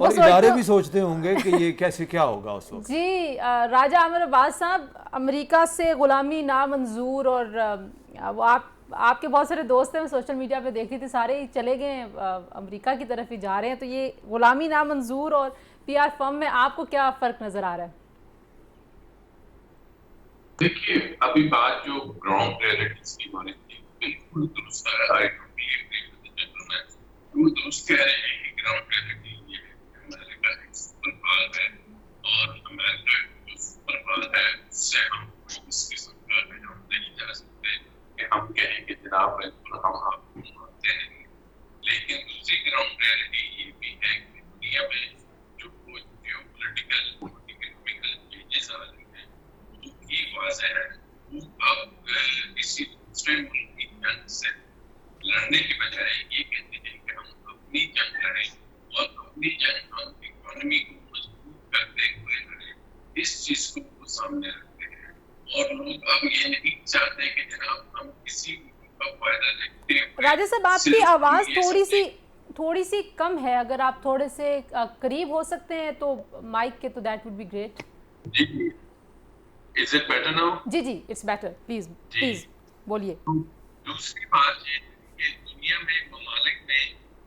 اور ادارے بھی سوچتے ہوں گے کہ یہ کیسے کیا ہوگا اس وقت. جی راجہ عامر عباس صاحب، امریکہ سے غلامی نامنظور، اور وہ آپ کے بہت سارے دوست ہیں، میں سوشل میڈیا پہ دیکھ رہی تھی، سارے ہی چلے گئے ہیں امریکہ کی طرف ہی جا رہے ہیں. تو یہ غلامی نامنظور اور پی آر فرم میں آپ کو کیا فرق نظر آ رہا ہے؟ دیکھیے ابھی بات جو گراؤنڈ ریئلٹیز کی ہو رہی تھی بالکل درست ہے. درست کہہ رہے ہیں کہ گراؤنڈ ریئلٹی یہ ہے کہ امریکہ ایک سپر پاور ہے، اور امریکہ جو سپر پاور ہے اس سے ہم اس قسم کا ہم نہیں جا سکتے کہ ہم کہیں کہ جناب بالکل ہم آپ کو مانتے نہیں. لیکن دوسری گراؤنڈ ریئلٹی یہ بھی ہے کہ دنیا میں جو جیو پولیٹیکل اکنامیکل چینجز آ رہے ہیں وہ کی واضح ہے. وہ اب کسی دوسرے ملک کی جنگ سے لڑنے کے بجائے یہ کہتے ہیں کہ ہم اپنی جنگ لڑیں، اور اپنی جنگ ہم اکانومی کو مضبوط کرتے ہوئے لڑیں. اس چیز کو وہ سامنے رکھتے ہیں، اور لوگ اب یہ نہیں چاہتے کہ جناب ہم کسی کا فائدہ دیکھتے ہوئے. راجہ صاحب آپ کی آواز تھوڑی سی کم ہے، اگر آپ تھوڑے سے قریب ہو سکتے ہیں تو مائک کے، تو دیٹ وڈ بی گریٹ. جی از اٹ بیٹر ناؤ؟ جی اٹس بیٹر. پلیز بولیے. دوسری بات یہ کہ دنیا میں ممالک نے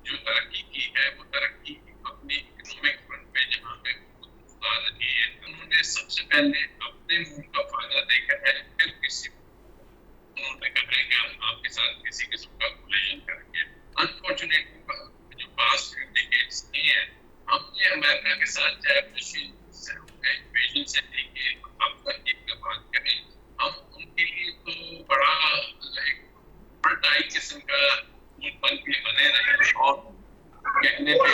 جو ترقی کی ہے وہ ترقی اپنی اکنامک فرنٹ پہ جہاں پہ خود مختار رہی ہے، انہوں نے سب سے پہلے اپنے ملک کا فائدہ دیکھا ہے، پھر کسی انہوں نے کہا ہے کہ آپ کے ساتھ کسی قسم کا کولیشن کریں گے. انفارچونیٹلی جو پاسٹ ڈیکیڈز نہیں ہے، ہم نے امریکہ کے ساتھ جیب انویژن سے لے کے اب تک کی بات کریں، ہم ان کے لیے تو بڑا بڑا قسم کا ملک بن کے بنے رہے اور کہنے پہ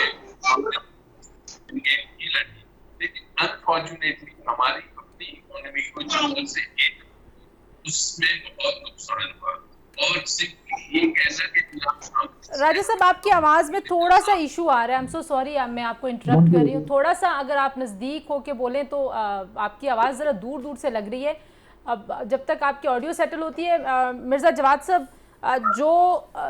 لڑی. لیکن انفارچونیٹلی ہماری اپنی اکانومی کو جنگل سے ایک اس میں بہت نقصان ہوا. اور صرف یہ کہنا کہ راجہ صاحب آپ کی آواز میں تھوڑا سا ایشو آ رہا ہے. I'm so sorry میں آپ کو انٹرپٹ کر رہی ہوں. تھوڑا سا اگر آپ نزدیک ہو کے بولیں تو آپ کی آواز ذرا دور سے لگ رہی ہے. اب جب تک آپ کی آڈیو سیٹل ہوتی ہے، مرزا جواد صاحب، جو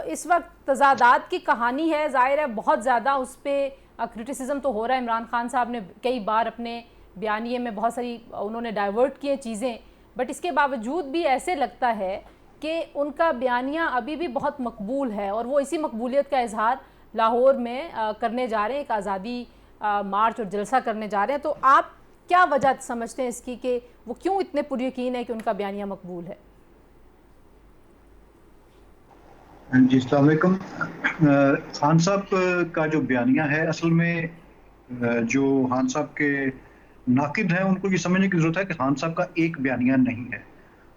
اس وقت تضادات کی کہانی ہے، ظاہر ہے بہت زیادہ اس پہ کرٹیسزم تو ہو رہا ہے. عمران خان صاحب نے کئی بار اپنے بیانیے میں بہت ساری انہوں نے ڈائیورٹ کیے چیزیں، بٹ اس کے باوجود بھی ایسے لگتا ہے کہ ان کا بیانیہ ابھی بھی بہت مقبول ہے، اور وہ اسی مقبولیت کا اظہار لاہور میں کرنے جا رہے ہیں، ایک آزادی مارچ اور جلسہ کرنے جا رہے ہیں. تو آپ کیا وجہ سمجھتے ہیں اس کی کہ وہ کیوں اتنے پر یقین ہے کہ ان کا بیانیہ مقبول ہے؟ جی السلام علیکم. خان صاحب کا جو بیانیہ ہے، اصل میں جو خان صاحب کے ناقد ہیں ان کو یہ سمجھنے کی ضرورت ہے کہ خان صاحب کا ایک بیانیہ نہیں ہے.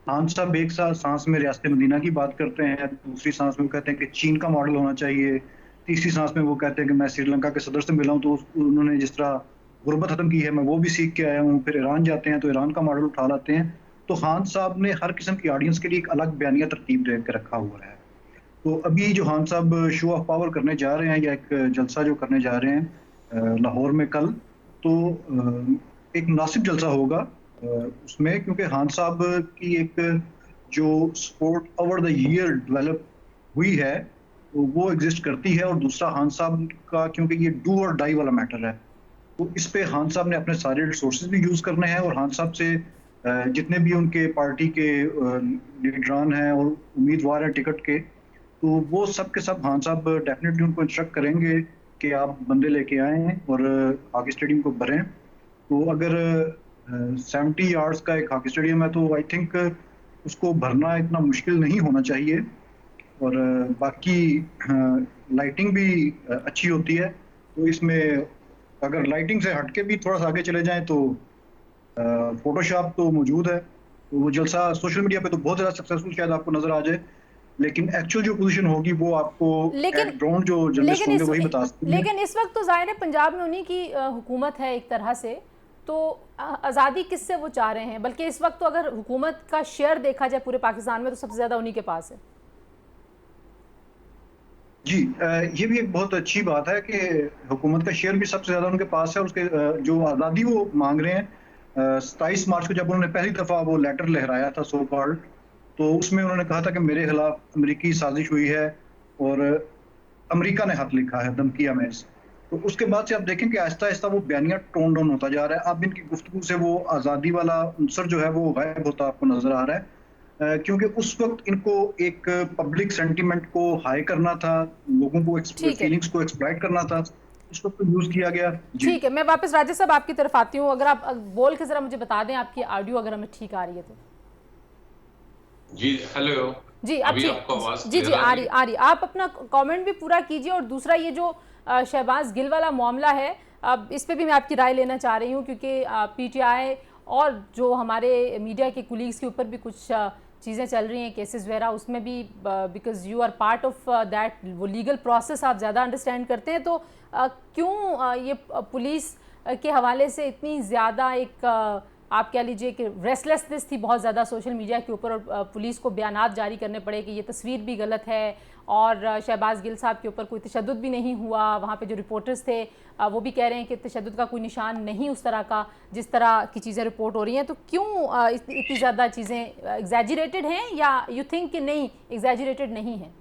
خان صاحب ایک سانس میں ریاست مدینہ کی بات کرتے ہیں، دوسری سانس میں وہ کہتے ہیں کہ چین کا ماڈل ہونا چاہیے، تیسری سانس میں وہ کہتے ہیں کہ میں سری لنکا کے صدر سے ملا ہوں تو انہوں نے جس طرح غربت ختم کی ہے میں وہ بھی سیکھ کے آیا ہوں. پھر ایران جاتے ہیں تو ایران کا ماڈل اٹھا لاتے ہیں. تو خان صاحب نے ہر قسم کی آڈینس کے لیے ایک الگ بیانیہ ترتیب دے کے رکھا ہوا ہے. تو ابھی جو خان صاحب شو آف پاور کرنے جا رہے ہیں، یا ایک جلسہ جو کرنے جا رہے ہیں لاہور میں کل، تو ایک مناسب جلسہ ہوگا اس میں، کیونکہ خان صاحب کی ایک جو support over the year develop ہوئی ہے وہ ایگزسٹ کرتی ہے. اور دوسرا خان صاحب کا کیونکہ یہ ڈو اور ڈائی والا میٹر ہے، تو اس پہ خان صاحب نے اپنے سارے ریسورسز بھی یوز کرنے ہیں. اور خان صاحب سے جتنے بھی ان کے پارٹی کے لیڈران ہیں اور امیدوار ہیں ٹکٹ کے، تو وہ سب کے سب خان صاحب ڈیفینیٹلی ان کو انسٹرکٹ کریں گے کہ آپ بندے لے کے آئیں اور ہاکی اسٹیڈیم کو بھریں. تو اگر 70 یارڈز کا ایک ہاکی اسٹیڈیم ہے تو آئی تھنک اس کو بھرنا اتنا مشکل نہیں ہونا چاہیے. اور باقی لائٹنگ بھی اچھی ہوتی ہے. تو اس میں اگر لائٹنگ سے ہٹ کے بھی تھوڑا سا آگے چلے جائیں تو فوٹو شاپ تو موجود ہے. تو وہ جلسہ سوشل میڈیا پہ تو بہت زیادہ سکسیسفل شاید آپ کو نظر آ جائے، لیکن ایکچوئل جو پوزیشن ہوگی وہ آپ کو گراؤنڈ جو جرنلسٹ ہوں گے وہی بتا سکتے ہیں. لیکن اس وقت تو ظاہر ہے پنجاب میں انہی کی حکومت ہے ایک طرح سے، تو آزادی کس سے وہ چاہ رہے ہیں؟ بلکہ اس وقت تو اگر حکومت کا شیئر دیکھا جائے پورے پاکستان میں تو سب سے زیادہ انہی کے پاس ہے. جی یہ بھی ایک بہت اچھی بات ہے کہ حکومت کا شیئر بھی سب سے زیادہ ان کے پاس ہے. اور اس کے جو آزادی وہ مانگ رہے ہیں، 27 مارچ کو جب انہوں نے پہلی دفعہ وہ لیٹر لہرایا تھا سو کالڈ، تو اس میں انہوں نے کہا تھا کہ میرے خلاف امریکی سازش ہوئی ہے اور امریکہ نے خط لکھا ہے دھمکیہ میں. تو اس کے بعد سے آپ دیکھیں کہ آہستہ آہستہ وہ بیانیہ ٹون ڈاؤن ہوتا جا رہا ہے. اب ان کی گفتگو سے وہ آزادی والا عنصر جو ہے وہ غائب ہوتا آپ کو نظر آ رہا ہے, کیونکہ اس وقت ان کو ایک پبلک سینٹیمنٹ کو ہائی کرنا تھا, لوگوں کو ٹھیک ہے, فیلنگز کو ایکسپلائٹ کرنا تھا, اس وقت یوز کیا گیا. ٹھیک ہے, میں واپس راجہ صاحب آپ کی طرف آتی ہوں. اگر آپ بول کے ذرا مجھے بتا دیں آپ کی آڈیو اگر ہمیں ٹھیک آ رہی ہے تو. جی ہیلو, جی آپ جی جی آ رہی. آپ اپنا کامنٹ بھی پورا کیجئے. اور دوسرا یہ جو شہباز گل والا معاملہ ہے, اب اس پہ بھی میں آپ کی رائے لینا چاہ رہی ہوں, کیونکہ پی ٹی آئی اور جو ہمارے میڈیا کے کولیگز کے اوپر بھی کچھ چیزیں چل رہی ہیں, کیسز وغیرہ, اس میں بھی because you are part of that, وہ لیگل پروسیس آپ زیادہ انڈرسٹینڈ کرتے ہیں, تو کیوں یہ پولیس کے حوالے سے اتنی زیادہ ایک آپ کہہ لیجئے کہ ریسلیسنس تھی بہت زیادہ سوشل میڈیا کے اوپر, اور پولیس کو بیانات جاری کرنے پڑے کہ یہ تصویر بھی غلط ہے, اور شہباز گل صاحب کے اوپر کوئی تشدد بھی نہیں ہوا. وہاں پہ جو رپورٹرز تھے وہ بھی کہہ رہے ہیں کہ تشدد کا کوئی نشان نہیں اس طرح کا جس طرح کی چیزیں رپورٹ ہو رہی ہیں. تو کیوں اتنی زیادہ چیزیں ایگزیجریٹڈ ہیں, یا یو تھنک کہ نہیں ایگزیجریٹڈ نہیں ہیں؟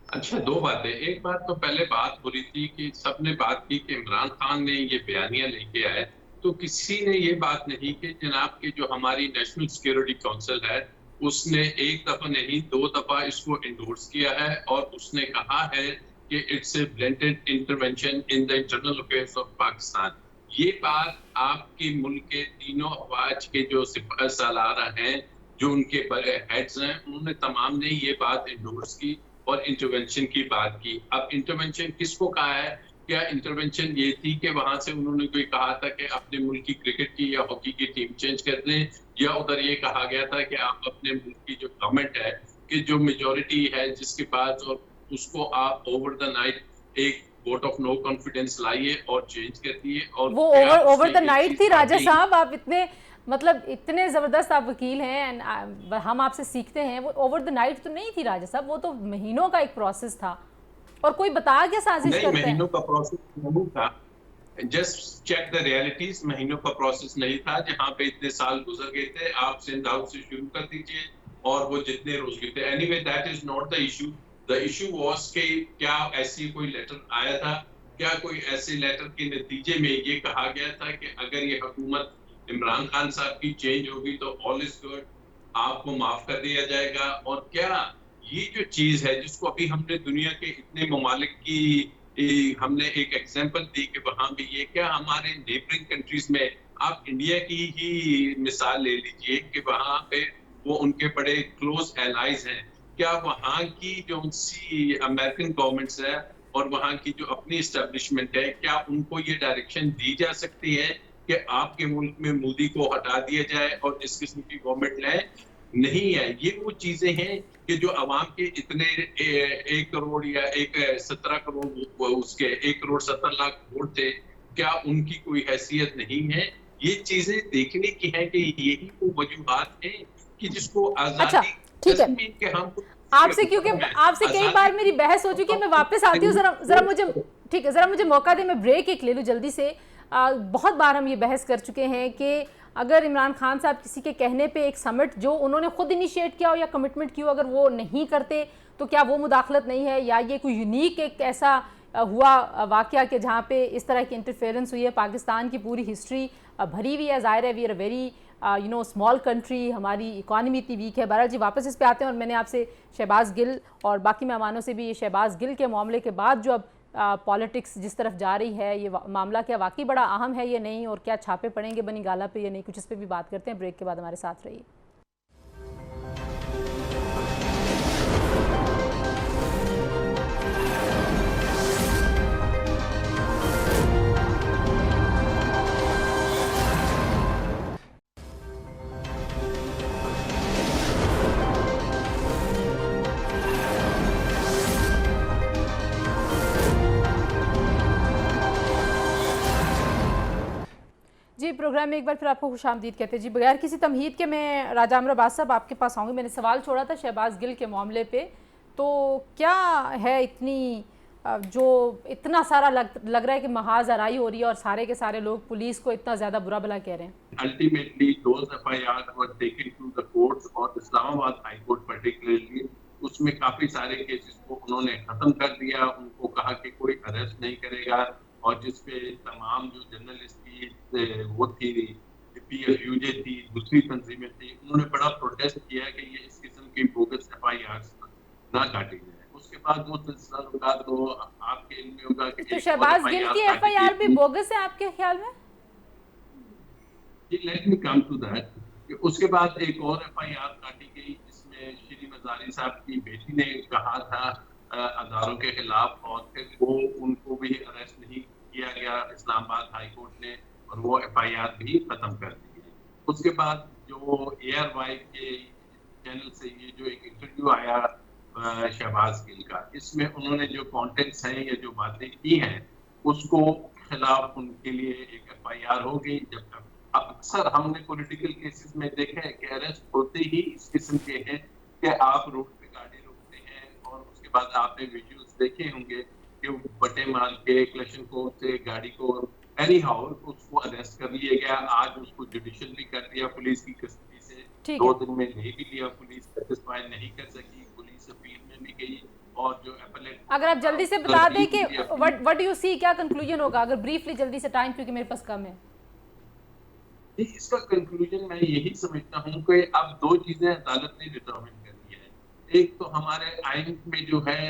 اچھا, دو باتیں. ایک بات تو پہلے بات ہو رہی تھی کہ سب نے بات کی کہ عمران خان نے یہ بیانیہ لے کے آئے, تو کسی نے یہ بات نہیں کہ جناب کہ جو ہماری نیشنل سیکیورٹی کونسل ہے اس نے ایک دفعہ نہیں 2 دفعہ اس کو انڈورس کیا ہے, اور اس نے کہا ہے کہ it's a blatant intervention in the internal affairs of Pakistan. یہ بات آپ کے ملک کے تینوں افواج کے جو سپہ سالار ہیں, جو ان کے بڑے ہیڈز ہیں, انہوں نے تمام نے یہ بات انڈورس کی اور انٹرونشن کی بات کی. اب انٹرونشن کس کو کہا ہے؟ کیا انٹرونشن یہ تھی کہ وہاں سے انہوں نے کوئی کہا تھا کہ اپنے ملک کی کرکٹ کی یا ہاکی کی ٹیم چینج کر دیں, یا ادھر یہ کہا گیا تھا کہ آپ اپنے ملک کی جو گورنمنٹ ہے کہ جو میجورٹی ہے جس کے پاس, اور اس کو آپ اوور دا نائٹ ایک ووٹ آف نو کانفیڈنس لائیے اور چینج کر دیے. اور وہ اوور دا نائٹ تھی راجہ صاحب, آپ اتنے مطلب اتنے زبردست آپ وکیل ہیں, ہم آپ سے سیکھتے ہیں. وہ اوور دا نائٹ تو نہیں تھی راجہ صاحب, وہ تو مہینوں کا ایک پروسیس تھا, اور کوئی بتا کیا سازش کرتا ہے؟ نہیں, مہینوں کا پروسیس نہیں تھا. Just check the realities. مہینوں کا پروسیس نہیں تھا, جہاں پہ اتنے سال گزر گئے تھے. آپ سندھ ہاؤس سے شروع کر دیجئے اور وہ جتنے روز گئے تھے. Any way that is not the issue. The issue was کہ کیا ایسی کوئی لیٹر آیا تھا, کیا کوئی ایسے لیٹر کے نتیجے میں یہ کہا گیا تھا کہ اگر یہ حکومت عمران خان صاحب کی چینج ہوگی تو آل از گڈ, آپ کو معاف کر دیا جائے گا. اور کیا یہ جو چیز ہے جس کو ابھی ہم نے دنیا کے اتنے ممالک کی ہم نے ایک ایگزامپل دی کہ وہاں بھی یہ, کیا ہمارے نیبرنگ کنٹریز میں, آپ انڈیا کی ہی مثال لے لیجئے کہ وہاں پہ وہ ان کے بڑے کلوز ایلائز ہیں, کیا وہاں کی جو امریکن گورنمنٹس ہے اور وہاں کی جو اپنی اسٹیبلشمنٹ ہے, کیا ان کو یہ ڈائریکشن دی جا سکتی ہے کہ آپ کے ملک میں مودی کو ہٹا دیا جائے اور اس قسم کی گورنمنٹ لائے؟ نہیں ہے. یہ وہ چیزیں ہیں کہ جو عوام کے اتنے 1 کروڑ یا 17 کروڑ اس کے 1 کروڑ 70 لاکھ ووٹ تھے, کیا ان کی کوئی حیثیت نہیں ہے؟ یہ چیزیں دیکھنے کی ہیں کہ یہی وہ وجوہات ہیں کہ جس کو آزادی. ٹھیک ہے, آپ سے کیونکہ آپ سے کئی بار میری بحث ہو چکی ہے, میں واپس آتی ہوں. ذرا مجھے ٹھیک ہے, ذرا مجھے موقع دیں, میں بریک ایک لے لوں جلدی سے. بہت بار ہم یہ بحث کر چکے ہیں کہ اگر عمران خان صاحب کسی کے کہنے پہ ایک سمٹ جو انہوں نے خود انیشیٹ کیا ہو یا کمٹمنٹ کی ہو, اگر وہ نہیں کرتے تو کیا وہ مداخلت نہیں ہے, یا یہ کوئی یونیک ایک ایسا ہوا واقعہ کہ جہاں پہ اس طرح کی انٹرفیئرنس ہوئی ہے؟ پاکستان کی پوری ہسٹری بھری ہوئی ہے, ظاہر ہے we are very small country, ہماری اکانومی اتنی ویک ہے. بہرحال جی واپس اس پہ آتے ہیں, اور میں نے آپ سے شہباز گل اور باقی مہمانوں سے بھی یہ شہباز گل کے معاملے کے بعد جو اب پالیٹکس جس طرف جا رہی ہے, یہ معاملہ کیا واقعی بڑا اہم ہے یہ نہیں, اور کیا چھاپے پڑیں گے بنی گالا پہ یہ نہیں, کچھ اس پہ بھی بات کرتے ہیں. بریک کے بعد ہمارے ساتھ رہیے. جی پروگرام میں ایک بار پھر آپ کو خوش آمدید کہتے ہیں. جی بغیر کسی تمہید کے میں راجہ عمرو عباس صاحب آپ کے پاس آؤں گی. میں نے سوال چھوڑا تھا شہباز گل کے معاملے پہ, تو کیا ہے اتنی جو اتنا سارا لگ رہا ہے کہ محاذ آرائی ہو رہی ہے اور سارے کے سارے لوگ پولیس کو اتنا زیادہ برا بھلا کہہ رہے ہیں؟ Ultimately those FIRs were taken to the courts, اور اسلام آباد ہائی کورٹ particularly اس میں کافی سارے کیسز کو انہوں نے ختم کر دیا. ان کو کہا کہ کوئی اریسٹ نہیں کرے گا, اور جس پہ تمام جو جرنلسٹ کی وہ تھی, پی ایف یو جے تھی, دوسری تنظیمیں تھیں, انہوں نے بڑا پروٹیسٹ کیا کہ یہ اس قسم کی بوگس ایف آئی آر نہ کاٹی جائے. اس کے بعد وہ سلسلہ رکا. تو آپ کے علم میں ہوگا کہ تو شہباز گل کی ایف آئی آر بھی بوگس ہے آپ کے خیال میں؟ جی let me come to that. اس کے بعد ایک اور ایف آئی آر کاٹی گئی جس میں شری مزاری صاحب کی بیٹی نے کہا تھا اداروں کے خلاف, اور پھر وہ ان کو بھی اریسٹ نہیں کیا گیا اسلام آباد ہائی کورٹ نے, اور وہ ایف آئی آر بھی ختم کر دی گئی. اس کے بعد جو اے آر وائی کے چینل سے یہ جو ایک انٹرویو آیا شہباز گل کا, اس میں انہوں نے جو کانٹینٹس ہیں یا جو باتیں کی ہیں اس کو خلاف ان کے لیے ایک ایف آئی آر ہو گئی. جب اکثر ہم نے پولیٹیکل کیسز میں دیکھا ہے کہ اریسٹ ہوتے ہی اس قسم کے ہیں کہ آپ روڈ پہ گاڑی روکتے ہیں, اور اس کے بعد آپ نے ویڈیوز دیکھے ہوں گے کہ بٹے مار کے کلیشن کو سے گاڑی کو اینی ہاؤ اس کو اریسٹ کر لیا گیا. آج اس کو جوڈیشل بھی کر دیا پولیس کی کسٹڈی سے, 2 دن میں نہیں بھی لیا. پولیس سیٹسفائی نہیں کر سکی, پولیس اپیل میں بھی گئی, اور جو اپیلیٹ. اگر آپ جلدی سے بتا دیں کہ وٹ ڈو یو سی, کیا کنکلوژن ہوگا اگر بریفلی جلدی سے, ٹائم کیونکہ میرے پاس کم ہے. اس کا کنکلوژن میں یہی سمجھتا ہوں کہ اب 2 چیزیں عدالت نے ڈٹرمن کرنی ہے. ایک تو ہمارے آئین میں جو ہے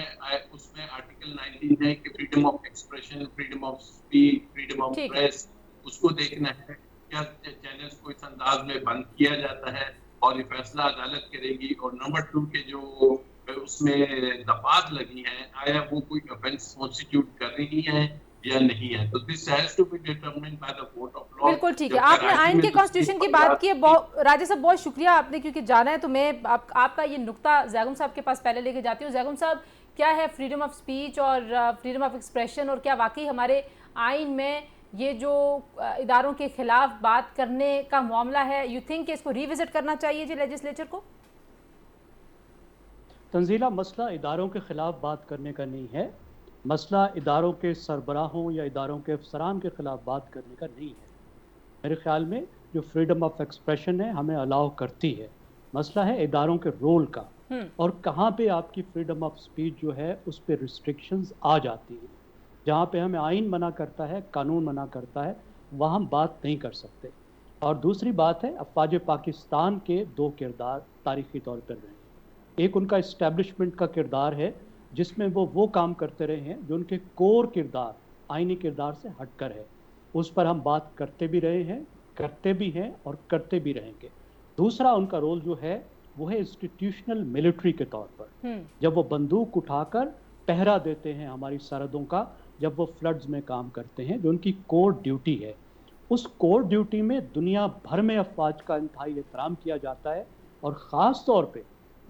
اس میں آرٹیکل 19 ہے کہ freedom of expression, freedom of speech, freedom of press, اس کو دیکھنا ہے. کیا چینلز کو اس انداز میں بند کیا جاتا ہے, اور یہ فیصلہ عدالت کرے گی. اور نمبر 2 کے جو اس میں دفعات لگی ہیں, آیا وہ کوئی offense constitute کر رہی ہیں یا نہیں ہے. تو this has to be determined by the court of law. بالکل ٹھیک ہے, آپ نے آئین کے کانسٹیٹیوشن کی بات کی ہے. راجہ صاحب بہت شکریہ آپ نے, کیونکہ جانا ہے تو میں آپ کا یہ نقطہ زیغم صاحب کے پاس پہلے لے کے جاتی ہوں. زیغم صاحب, کیا ہے فریڈم آف اسپیچ اور فریڈم آف ایکسپریشن, اور کیا واقعی ہمارے آئین میں یہ جو اداروں کے خلاف بات کرنے کا معاملہ ہے, یو تھنک کہ اس کو ری وزٹ کرنا چاہیے جی لیجسلیچر کو؟ تنزیلہ, مسئلہ اداروں کے خلاف بات کرنے کا نہیں ہے, مسئلہ اداروں کے سربراہوں یا اداروں کے افسران کے خلاف بات کرنے کا نہیں ہے. میرے خیال میں جو فریڈم آف ایکسپریشن ہے ہمیں الاؤ کرتی ہے. مسئلہ ہے اداروں کے رول کا, اور کہاں پہ آپ کی فریڈم آف اسپیچ جو ہے اس پہ ریسٹرکشنز آ جاتی ہیں. جہاں پہ ہمیں آئین منع کرتا ہے, قانون منع کرتا ہے, وہاں ہم بات نہیں کر سکتے. اور دوسری بات ہے, افواج پاکستان کے 2 کردار تاریخی طور پر رہے ہیں. ایک ان کا اسٹیبلشمنٹ کا کردار ہے جس میں وہ کام کرتے رہے ہیں جو ان کے کور کردار, آئینی کردار سے ہٹ کر ہے. اس پر ہم بات کرتے بھی رہے ہیں, کرتے بھی ہیں اور کرتے بھی رہیں گے. دوسرا ان کا رول جو ہے وہ ہے انسٹیٹیوشنل ملٹری کے طور پر, جب وہ بندوق اٹھا کر پہرا دیتے ہیں ہماری سرحدوں کا, جب وہ فلڈز میں کام کرتے ہیں, جو ان کی کور ڈیوٹی ہے. اس کور ڈیوٹی میں دنیا بھر میں افواج کا انتہائی احترام کیا جاتا ہے, اور خاص طور پہ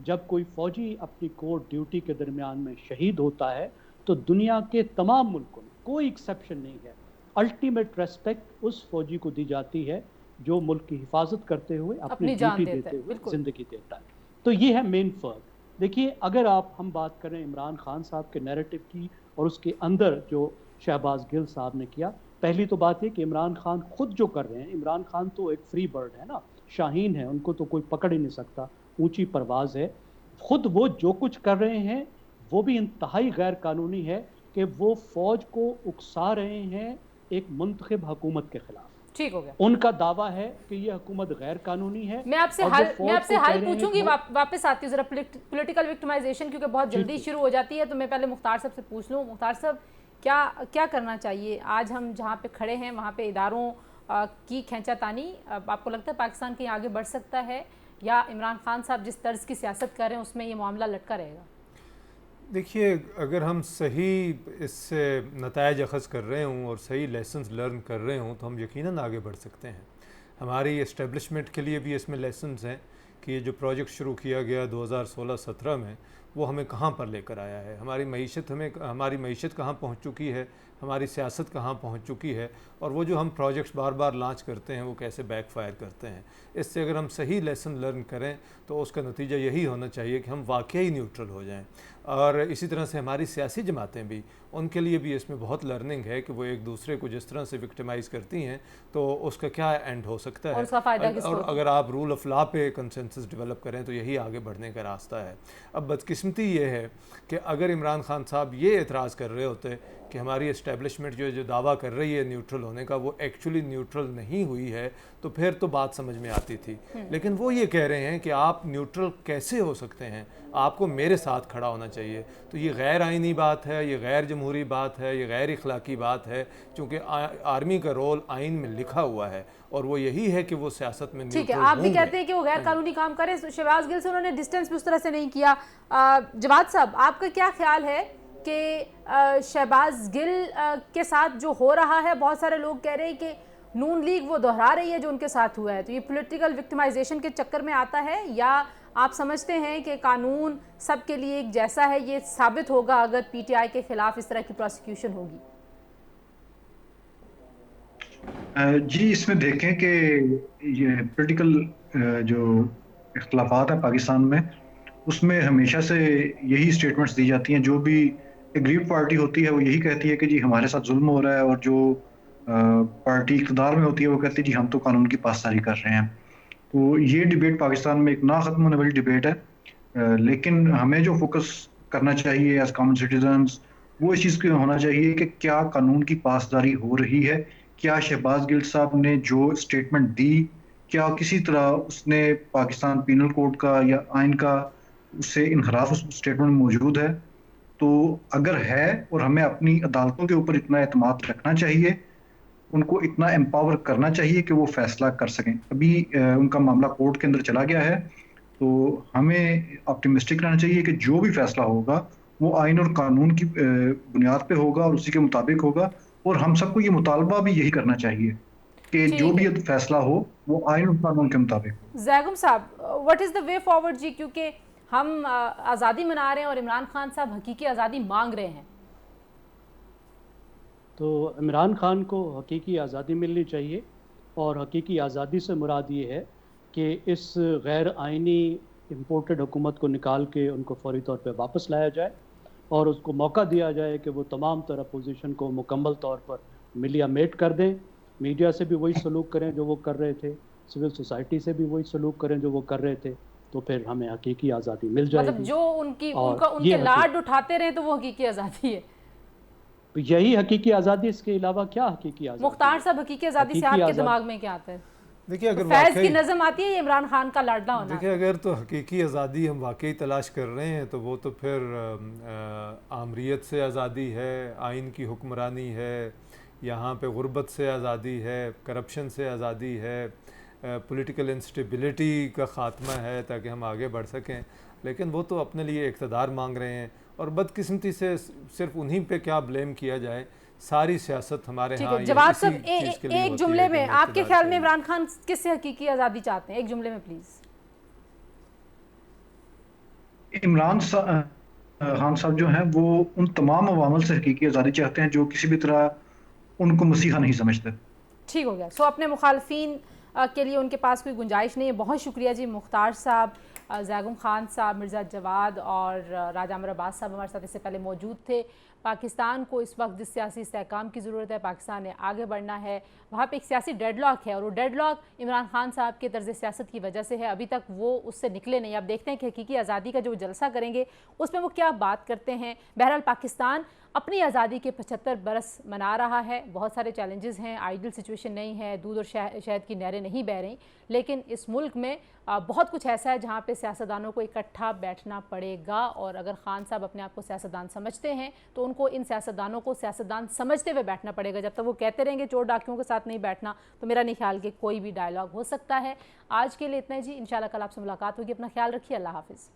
جب کوئی فوجی اپنی کور ڈیوٹی کے درمیان میں شہید ہوتا ہے تو دنیا کے تمام ملکوں میں کوئی ایکسیپشن نہیں ہے, الٹیمیٹ ریسپیکٹ اس فوجی کو دی جاتی ہے جو ملک کی حفاظت کرتے ہوئے اپنی ڈیوٹی دیتے ہوئے زندگی دیتا ہے. تو یہ ہے مین فرق. دیکھیے, اگر ہم بات کریں عمران خان صاحب کے نیریٹو کی اور اس کے اندر جو شہباز گل صاحب نے کیا, پہلی تو بات یہ کہ عمران خان خود جو کر رہے ہیں, عمران خان تو ایک فری برڈ ہے نا, شاہین ہے, ان کو تو کوئی پکڑ ہی نہیں سکتا, اونچی پرواز ہے. خود وہ جو کچھ کر رہے ہیں وہ بھی انتہائی غیر قانونی ہے کہ وہ فوج کو اکسا رہے ہیں ایک منتخب حکومت کے خلاف. ٹھیک ہو گیا. ان کا دعویٰ ہے کہ یہ حکومت غیر قانونی ہے. میں آپ سے حل پوچھوں گی, واپس آتی ہوں ذرا پولیٹیکل وکٹمائزیشن, کیونکہ بہت جلدی شروع ہو جاتی ہے. تو میں پہلے مختار صاحب سے پوچھ لوں, مختار صاحب کیا کرنا چاہیے آج ہم جہاں پہ کھڑے ہیں وہاں پہ اداروں کی کھینچا تانی, آپ کو لگتا ہے پاکستان کہیں آگے بڑھ سکتا ہے, یا عمران خان صاحب جس طرز کی سیاست کر رہے ہیں اس میں یہ معاملہ لٹکا رہے گا؟ دیکھیے, اگر ہم صحیح اس سے نتائج اخذ کر رہے ہوں اور صحیح لیسنز لرن کر رہے ہوں تو ہم یقیناً آگے بڑھ سکتے ہیں. ہماری اسٹیبلشمنٹ کے لیے بھی اس میں لیسنز ہیں کہ یہ جو پروجیکٹ شروع کیا گیا 2016-17 میں وہ ہمیں کہاں پر لے کر آیا ہے, ہماری معیشت کہاں پہنچ چکی ہے, ہماری سیاست کہاں پہنچ چکی ہے اور وہ جو ہم پروجیکٹس بار بار لانچ کرتے ہیں وہ کیسے بیک فائر کرتے ہیں. اس سے اگر ہم صحیح لیسن لرن کریں تو اس کا نتیجہ یہی ہونا چاہیے کہ ہم واقعی نیوٹرل ہو جائیں. اور اسی طرح سے ہماری سیاسی جماعتیں بھی، ان کے لیے بھی اس میں بہت لرننگ ہے کہ وہ ایک دوسرے کو جس طرح سے وکٹمائز کرتی ہیں تو اس کا کیا اینڈ ہو سکتا ہے، اور اس کا فائدہ کس کو اور اگر آپ رول آف لا پہ کنسنسس ڈیولپ کریں تو یہی آگے بڑھنے کا راستہ ہے. اب بدقسمتی یہ ہے کہ اگر عمران خان صاحب یہ اعتراض کر رہے ہوتے کہ ہماری اسٹیبلشمنٹ جو دعویٰ کر رہی ہے نیوٹرل ہونے کا وہ ایکچولی نیوٹرل نہیں ہوئی ہے تو پھر تو بات سمجھ میں آتی تھی. لیکن وہ یہ کہہ رہے ہیں کہ آپ نیوٹرل کیسے ہو سکتے ہیں، آپ کو میرے ساتھ کھڑا ہونا چاہیے. تو یہ غیر آئینی بات ہے، یہ غیر جمہوری بات ہے، یہ غیر اخلاقی بات ہے، چونکہ آرمی کا رول آئین میں لکھا ہوا ہے اور وہ یہی ہے کہ وہ سیاست میں ٹھیک ہے. نیوٹرل آپ بھی ہوں گے. کہتے ہیں کہ وہ غیر قانونی کام کریں. شہباز گل سے انہوں نے ڈسٹنس بھی اس طرح سے نہیں کیا. جواد صاحب آپ کا کیا خیال ہے کہ شہباز گل کے ساتھ جو ہو رہا ہے، بہت سارے لوگ کہہ رہے ہیں کہ نون لیگ وہ دہرا رہی ہے جو ان کے ساتھ ہوا ہے، تو یہ پولیٹیکل وکٹمائزیشن کے چکر میں آتا ہے، یا آپ سمجھتے ہیں کہ قانون سب کے لیے ایک جیسا ہے، یہ ثابت ہوگا اگر پی ٹی آئی کے خلاف اس طرح کی پروسیکیوشن ہوگی؟ جی اس میں دیکھیں کہ یہ پولیٹیکل جو اختلافات ہیں پاکستان میں، اس میں ہمیشہ سے یہی سٹیٹمنٹس دی جاتی ہیں. جو بھی اگریو پارٹی ہوتی ہے وہ یہی کہتی ہے کہ جی ہمارے ساتھ ظلم ہو رہا ہے، اور جو پارٹی اقتدار میں ہوتی ہے وہ کہتی ہے جی ہم تو قانون کی پاسداری کر رہے ہیں. تو یہ ڈیبیٹ پاکستان میں ایک نہ ختم ہونے والی ڈیبیٹ ہے. لیکن ہمیں جو فوکس کرنا چاہیے ایز کامن سٹیزنز وہ اس چیز کو ہونا چاہیے کہ کیا قانون کی پاسداری ہو رہی ہے. کیا شہباز گل صاحب نے جو اسٹیٹمنٹ دی، کیا کسی طرح اس نے پاکستان پینل کوڈ کا یا آئین کا اس سے انحراف اس اسٹیٹمنٹ میں موجود ہے؟ تو اگر ہے، اور ہمیں اپنی عدالتوں کے اوپر اتنا اعتماد رکھنا چاہیے، ان کو اتنا امپاور کرنا چاہیے کہ وہ فیصلہ کر سکیں. ابھی ان کا معاملہ کورٹ کے اندر چلا گیا ہے، تو ہمیں آپٹیمسٹک رہنا چاہیے کہ جو بھی فیصلہ ہوگا وہ آئین اور قانون کی بنیاد پہ ہوگا اور اسی کے مطابق ہوگا. اور ہم سب کو یہ مطالبہ بھی یہی کرنا چاہیے کہ جو بھی فیصلہ ہو وہ آئین اور قانون کے مطابق ہو. زیگم صاحب what is the way forward جی، کیونکہ ہم آزادی منا رہے ہیں اور عمران خان صاحب حقیقی آزادی مانگ رہے ہیں. تو عمران خان کو حقیقی آزادی ملنی چاہیے، اور حقیقی آزادی سے مراد یہ ہے کہ اس غیر آئینی امپورٹڈ حکومت کو نکال کے ان کو فوری طور پہ واپس لایا جائے اور اس کو موقع دیا جائے کہ وہ تمام طرح اپوزیشن کو مکمل طور پر ملیا میٹ کر دیں. میڈیا سے بھی وہی سلوک کریں جو وہ کر رہے تھے، سول سوسائٹی سے بھی وہی سلوک کریں جو وہ کر رہے تھے، تو پھر ہمیں حقیقی آزادی مل جائے گی. مطلب جو ان کے لاڈ اٹھاتے رہے تو وہ حقیقی آزادی ہے. یہی حقیقی آزادی، اس کے علاوہ کیا حقیقی آزادی؟ مختار صاحب حقیقی آزادی سے آپ کے دماغ میں کیا آتا ہے؟ دیکھیے اگر فیض کی نظم آتی ہے یا عمران خان کا لاڈلا ہونا؟ دیکھیے اگر تو حقیقی آزادی ہم واقعی تلاش کر رہے ہیں تو وہ تو پھر آمریت سے آزادی ہے، آئین کی حکمرانی ہے، یہاں پہ غربت سے آزادی ہے، کرپشن سے آزادی ہے، پولیٹیکل انسٹیبلٹی کا خاتمہ ہے تاکہ ہم آگے بڑھ سکیں. لیکن وہ تو اپنے لیے اقتدار مانگ رہے ہیں، اور بدقسمتی سے صرف انہی پہ کیا بلیم کیا جائے. ساری سیاست ہمارے ہاں جواد صاحب ایک جملے میں آپ کے خیال میں عمران خان کس سے حقیقی آزادی چاہتے ہیں؟ ایک جملے میں پلیز. عمران خان صاحب جو ہیں وہ ان تمام عوامل سے حقیقی آزادی چاہتے ہیں جو کسی بھی طرح ان کو مسیحا نہیں سمجھتے. ٹھیک ہو گیا. سو اپنے مخالفین کے لیے ان کے پاس کوئی گنجائش نہیں ہے. بہت شکریہ جی. مختار صاحب، زیگم خان صاحب، مرزا جواد اور راجہ عمر عباس صاحب ہمارے ساتھ اس سے پہلے موجود تھے. پاکستان کو اس وقت جس سیاسی استحکام کی ضرورت ہے، پاکستان نے آگے بڑھنا ہے، وہاں پہ ایک سیاسی ڈیڈ لاک ہے، اور وہ ڈیڈ لاک عمران خان صاحب کے طرز سیاست کی وجہ سے ہے. ابھی تک وہ اس سے نکلے نہیں. آپ دیکھتے ہیں کہ حقیقی آزادی کا جو جلسہ کریں گے اس میں وہ کیا بات کرتے ہیں. بہرحال پاکستان اپنی آزادی کے 75 برس منا رہا ہے. بہت سارے چیلنجز ہیں، آئیڈل سچویشن نہیں ہے، دودھ اور شہد کی نہریں نہیں بہہ رہی، لیکن اس ملک میں بہت کچھ ایسا ہے جہاں پہ سیاستدانوں کو اکٹھا بیٹھنا پڑے گا. اور اگر خان صاحب اپنے آپ کو سیاستدان سمجھتے ہیں تو ان کو ان سیاستدانوں کو سیاستدان سمجھتے ہوئے بیٹھنا پڑے گا. جب تک وہ کہتے رہیں گے چور ڈاکیوں کے ساتھ نہیں بیٹھنا، تو میرا نہیں خیال کہ کوئی بھی ڈائیلاگ ہو سکتا ہے. آج کے لیے اتنا ہی جی. انشاءاللہ کل آپ سے ملاقات ہوگی. اپنا خیال رکھیے. اللہ حافظ.